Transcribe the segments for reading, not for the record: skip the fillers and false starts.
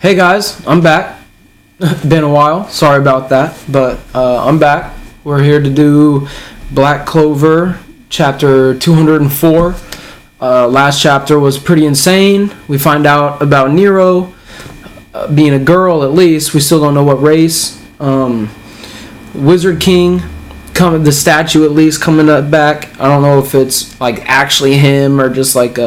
Hey guys, I'm back. Been a while, sorry about that, but I'm back. We're here to do Black Clover, chapter 204. Last chapter was pretty insane. We find out about Nero being a girl, at least. We still don't know what race. Wizard King, the statue at least coming back. I don't know if it's like actually him or just like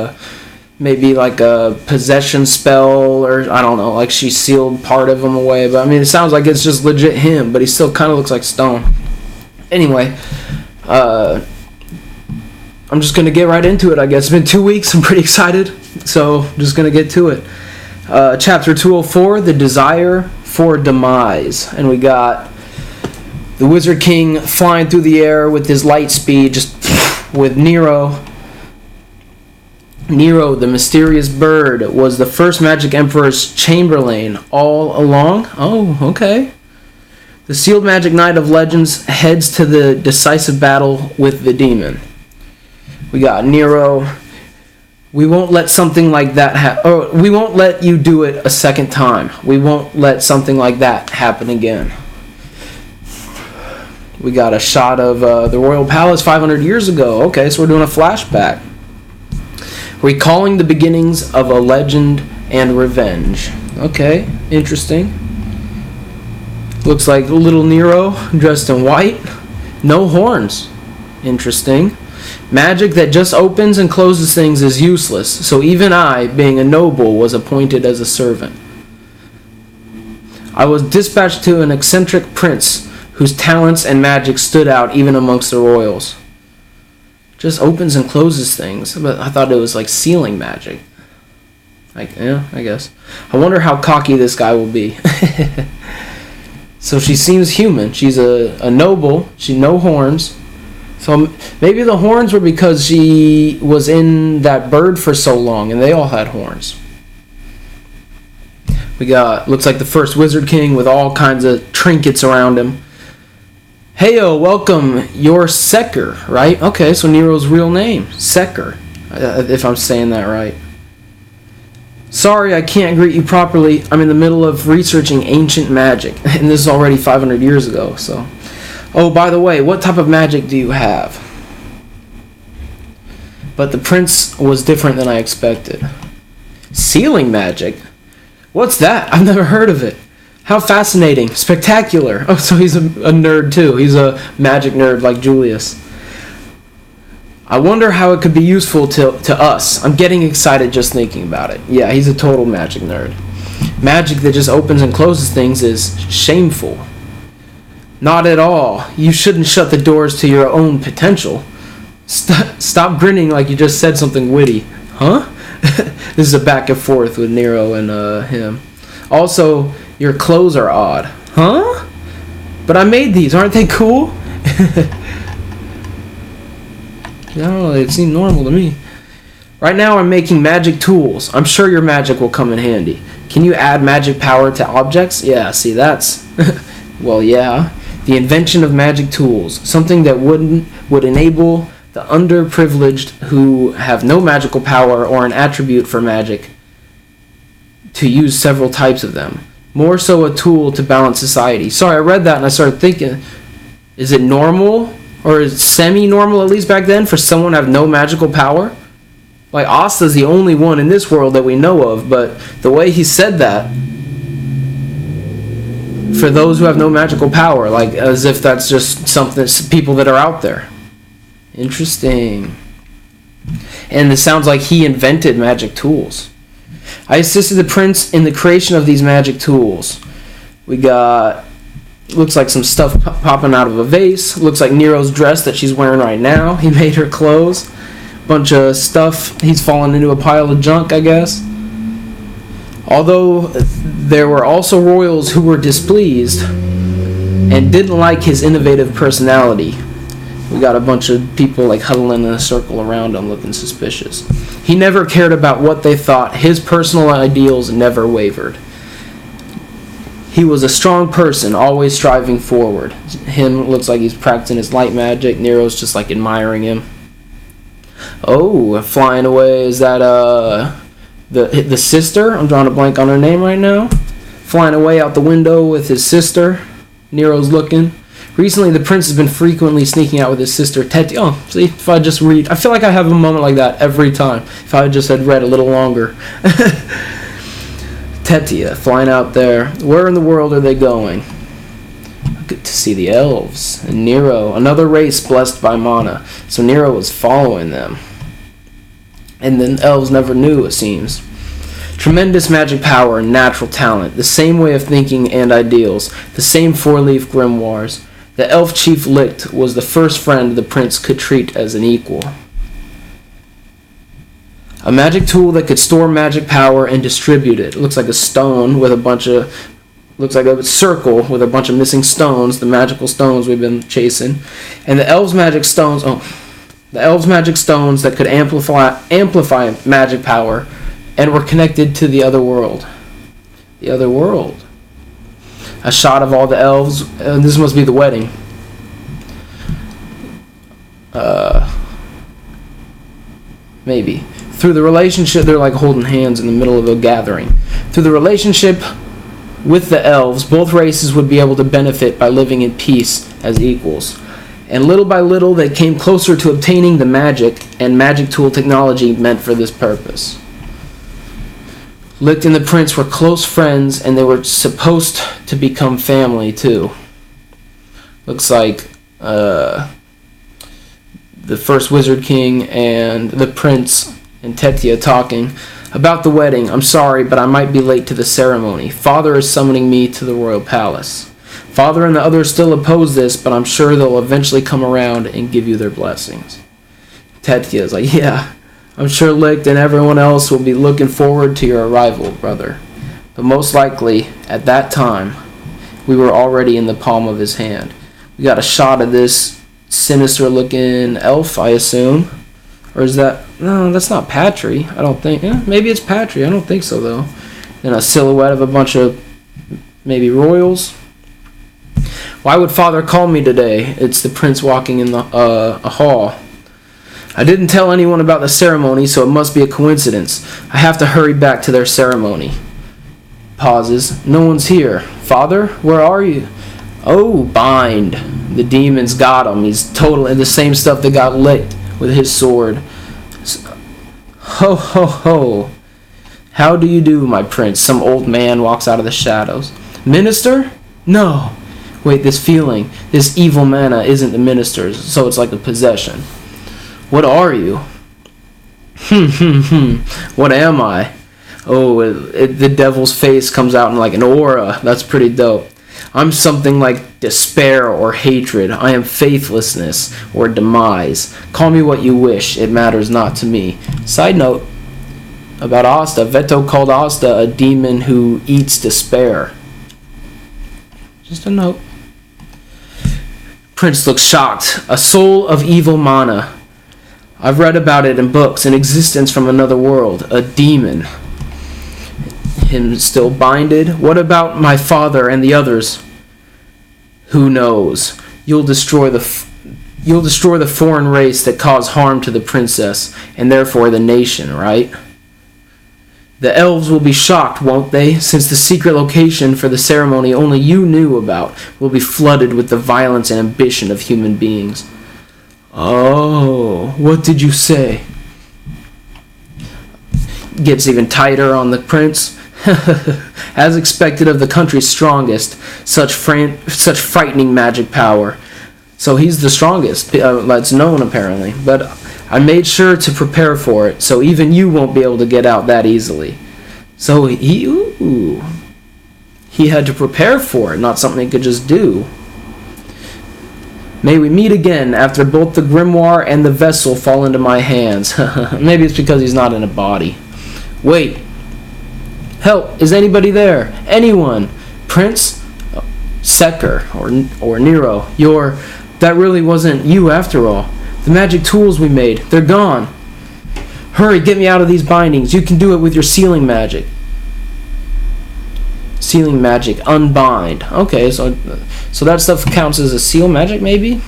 maybe like a possession spell, or I don't know, like she sealed part of him away. But I mean, it sounds like it's just legit him, but he still kind of looks like stone. Anyway, I'm just gonna get right into it, I guess. It's been 2 weeks. I'm pretty excited, so I'm just gonna get to it. Chapter 204, The Desire for Demise. And we got the Wizard King flying through the air with his light speed, just with Nero. Nero, the mysterious bird, was the first Magic Emperor's Chamberlain all along. Oh, okay. The sealed Magic Knight of Legends heads to the decisive battle with the demon. We got Nero. We won't let something like that we won't let you do it a second time. We won't let something like that happen again. We got a shot of the Royal Palace 500 years ago. Okay, so we're doing a flashback. Recalling the beginnings of a legend and revenge. Okay, interesting. Looks like little Nero dressed in white. No horns. Interesting. Magic that just opens and closes things is useless, so even I, being a noble, was appointed as a servant. I was dispatched to an eccentric prince whose talents and magic stood out even amongst the royals. Just opens and closes things, but I thought it was like sealing magic. Like, yeah, I guess. I wonder how cocky this guy will be. So she seems human. She's a noble. She no horns. So maybe the horns were because she was in that bird for so long, and they all had horns. We got, looks like the first Wizard King with all kinds of trinkets around him. Heyo, welcome, you're Seker, right? Okay, so Nero's real name, Seker, if I'm saying that right. Sorry, I can't greet you properly. I'm in the middle of researching ancient magic, and this is already 500 years ago, so. Oh, by the way, what type of magic do you have? But the prince was different than I expected. Sealing magic? What's that? I've never heard of it. How fascinating. Spectacular. Oh, so he's a nerd too. He's a magic nerd like Julius. I wonder how it could be useful to us. I'm getting excited just thinking about it. Yeah, he's a total magic nerd. Magic that just opens and closes things is shameful. Not at all. You shouldn't shut the doors to your own potential. Stop grinning like you just said something witty. Huh? This is a back and forth with Nero and him. Also, your clothes are odd. Huh? But I made these. Aren't they cool? I don't know. They seem normal to me. Right now I'm making magic tools. I'm sure your magic will come in handy. Can you add magic power to objects? Yeah, see, that's... well, yeah. The invention of magic tools. Something that would enable the underprivileged who have no magical power or an attribute for magic to use several types of them. More so a tool to balance society. Sorry, I read that and I started thinking, is it normal or is it semi-normal, at least back then, for someone to have no magical power? Like, Asta's the only one in this world that we know of, but the way he said that, for those who have no magical power, like as if that's just something, people that are out there. Interesting. And it sounds like he invented magic tools. I assisted the prince in the creation of these magic tools. We got, looks like some stuff popping out of a vase. Looks like Nero's dress that she's wearing right now. He made her clothes. Bunch of stuff. He's fallen into a pile of junk, I guess. Although there were also royals who were displeased and didn't like his innovative personality. We got a bunch of people like huddling in a circle around him looking suspicious. He never cared about what they thought. His personal ideals never wavered. He was a strong person, always striving forward. Him looks like he's practicing his light magic. Nero's just like admiring him. Oh, flying away. Is that the sister? I'm drawing a blank on her name right now. flying away out the window with his sister. Nero's looking. Recently, the prince has been frequently sneaking out with his sister, Tetia. Oh, see, if I just read... I feel like I have a moment like that every time. If I just had read a little longer. Tetia, flying out there. Where in the world are they going? Good to see the elves. And Nero, another race blessed by mana. So Nero was following them. And the elves never knew, it seems. Tremendous magic power and natural talent. The same way of thinking and ideals. The same four-leaf grimoires. The elf chief Licht was the first friend the prince could treat as an equal. A magic tool that could store magic power and distribute it. It looks like a stone with a bunch of... Looks like a circle with a bunch of missing stones. The magical stones we've been chasing. And the elves' magic stones... The elves' magic stones that could amplify magic power and were connected to the other world. The other world. A shot of all the elves. This must be the wedding. Maybe. Through the relationship, they're like holding hands in the middle of a gathering. Through the relationship with the elves, both races would be able to benefit by living in peace as equals. And little by little, they came closer to obtaining the magic and magic tool technology meant for this purpose. Licht and the prince were close friends, and they were supposed to become family, too. Looks like the first Wizard King and the prince and Tetia talking about the wedding. I'm sorry, but I might be late to the ceremony. Father is summoning me to the royal palace. Father and the others still oppose this, but I'm sure they'll eventually come around and give you their blessings. Tetia is like, yeah, I'm sure Licht and everyone else will be looking forward to your arrival, brother. But most likely, at that time, we were already in the palm of his hand. We got a shot of this sinister-looking elf, I assume. Or is that... No, that's not Patry, I don't think. Maybe it's Patry, I don't think so, though. Then a silhouette of a bunch of maybe royals. Why would Father call me today? It's the prince walking in the a hall. I didn't tell anyone about the ceremony, so it must be a coincidence. I have to hurry back to their ceremony. Pauses. No one's here. Father, where are you? Oh, bind. The demons got him. He's totally the same stuff that got Licht with his sword. Ho, ho, ho. How do you do, my prince? Some old man walks out of the shadows. Minister? No. Wait, this feeling, this evil mana isn't the minister's, so it's like a possession. What are you? What am I? Oh, the devil's face comes out in like an aura. That's pretty dope. I'm something like despair or hatred. I am faithlessness or demise. Call me what you wish. It matters not to me. Side note about Asta. Veto called Asta a demon who eats despair. Just a note. Prince looks shocked. A soul of evil mana. I've read about it in books. An existence from another world. A demon. Him still binded. What about my father and the others? Who knows? You'll destroy the foreign race that caused harm to the princess, and therefore the nation, right? The elves will be shocked, won't they? Since the secret location for the ceremony only you knew about will be flooded with the violence and ambition of human beings. Oh, what did you say? Gets even tighter on the prince. As expected of the country's strongest, such frightening magic power. So he's the strongest, that's known apparently. But I made sure to prepare for it, so even you won't be able to get out that easily. So he had to prepare for it, not something he could just do. May we meet again after both the grimoire and the vessel fall into my hands. Maybe it's because he's not in a body. Wait. Help! Is anybody there? Anyone? Prince? Secker or Nero. That really wasn't you after all. The magic tools we made, they're gone. Hurry, get me out of these bindings. You can do it with your sealing magic. Sealing magic, unbind. Okay, so that stuff counts as a seal magic, maybe?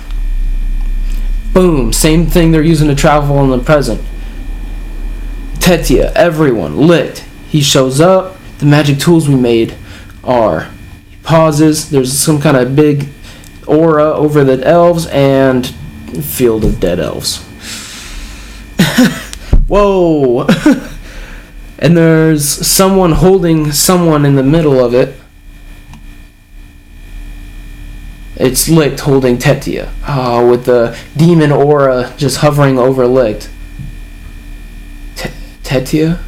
Boom, same thing they're using to travel in the present. Tetia, everyone, Licht. He shows up. The magic tools we made. are. He pauses. There's some kind of big aura over the elves and field of dead elves. Whoa! And there's someone holding someone in the middle of it. It's Licht holding Tetia. Oh, with the demon aura just hovering over Licht. Tetia?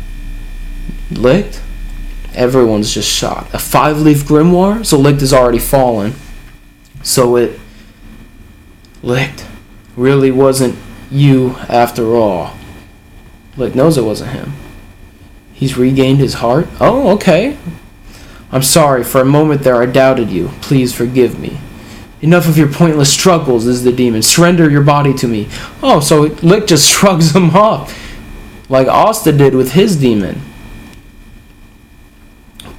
Licht? Everyone's just shocked. A 5-leaf grimoire? So Licht has already fallen. So Licht really wasn't you after all. Licht knows it wasn't him. He's regained his heart? Oh, okay. I'm sorry, for a moment there I doubted you. Please forgive me. Enough of your pointless struggles, is the demon. Surrender your body to me. Oh, so Licht just shrugs him off, like Asta did with his demon.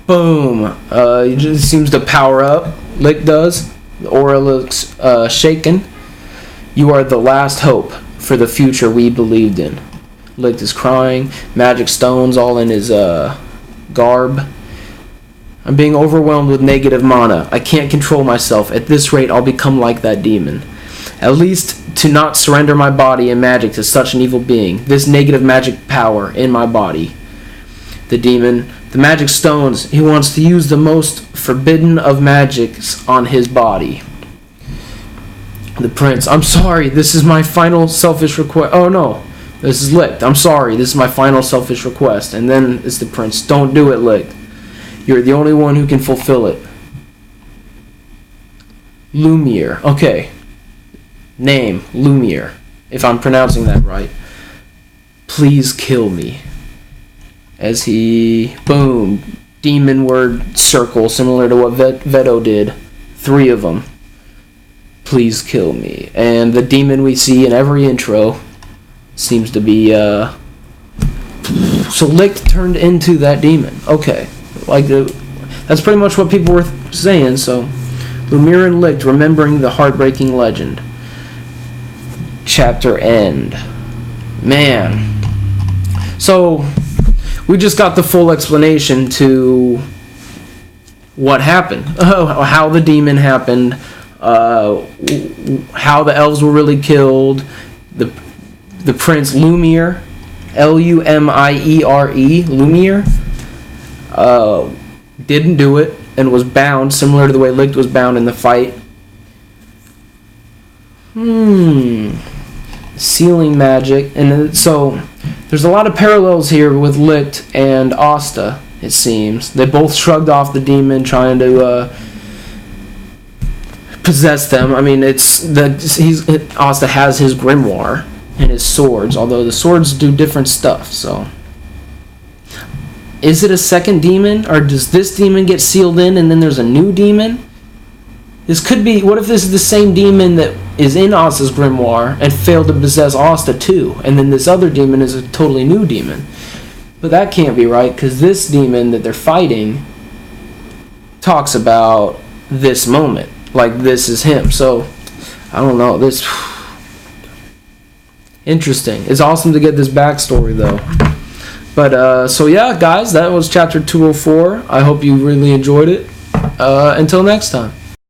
Boom. He just seems to power up. Licht does. The aura looks shaken. You are the last hope for the future we believed in. Licht is crying. Magic stones all in his garb. I'm being overwhelmed with negative mana. I can't control myself. At this rate, I'll become like that demon. At least to not surrender my body and magic to such an evil being. This negative magic power in my body. The demon, the magic stones, he wants to use the most forbidden of magics on his body. The prince, I'm sorry, this is my final selfish request. Oh no, this is Licht. I'm sorry, this is my final selfish request. And then it's the prince, don't do it, Licht. You're the only one who can fulfill it. Lumiere. Okay. Name, Lumiere. If I'm pronouncing that right. Please kill me. As he... Boom. Demon word circle, similar to what Veto did. 3 of them. Please kill me. And the demon we see in every intro seems to be... So Licht turned into that demon. Okay. That's pretty much what people were saying. So, Lumiere and Licht, remembering the heartbreaking legend. Chapter end. Man. So, we just got the full explanation to what happened. How the demon happened. How the elves were really killed. The prince Lumiere. Lumiere. Lumiere. Didn't do it and was bound, similar to the way Licht was bound in the fight. Sealing magic. And so there's a lot of parallels here with Licht and Asta, it seems. They both shrugged off the demon trying to possess them. I mean, Asta has his grimoire and his swords, although the swords do different stuff, so... Is it a second demon, or does this demon get sealed in and then there's a new demon? This could be... What if this is the same demon that is in Asta's grimoire and failed to possess Asta too, and then this other demon is a totally new demon? But that can't be right, because this demon that they're fighting talks about this moment. Like, this is him. So, I don't know. This... Interesting. It's awesome to get this backstory, though. But, so yeah, guys, that was chapter 204. I hope you really enjoyed it. Until next time.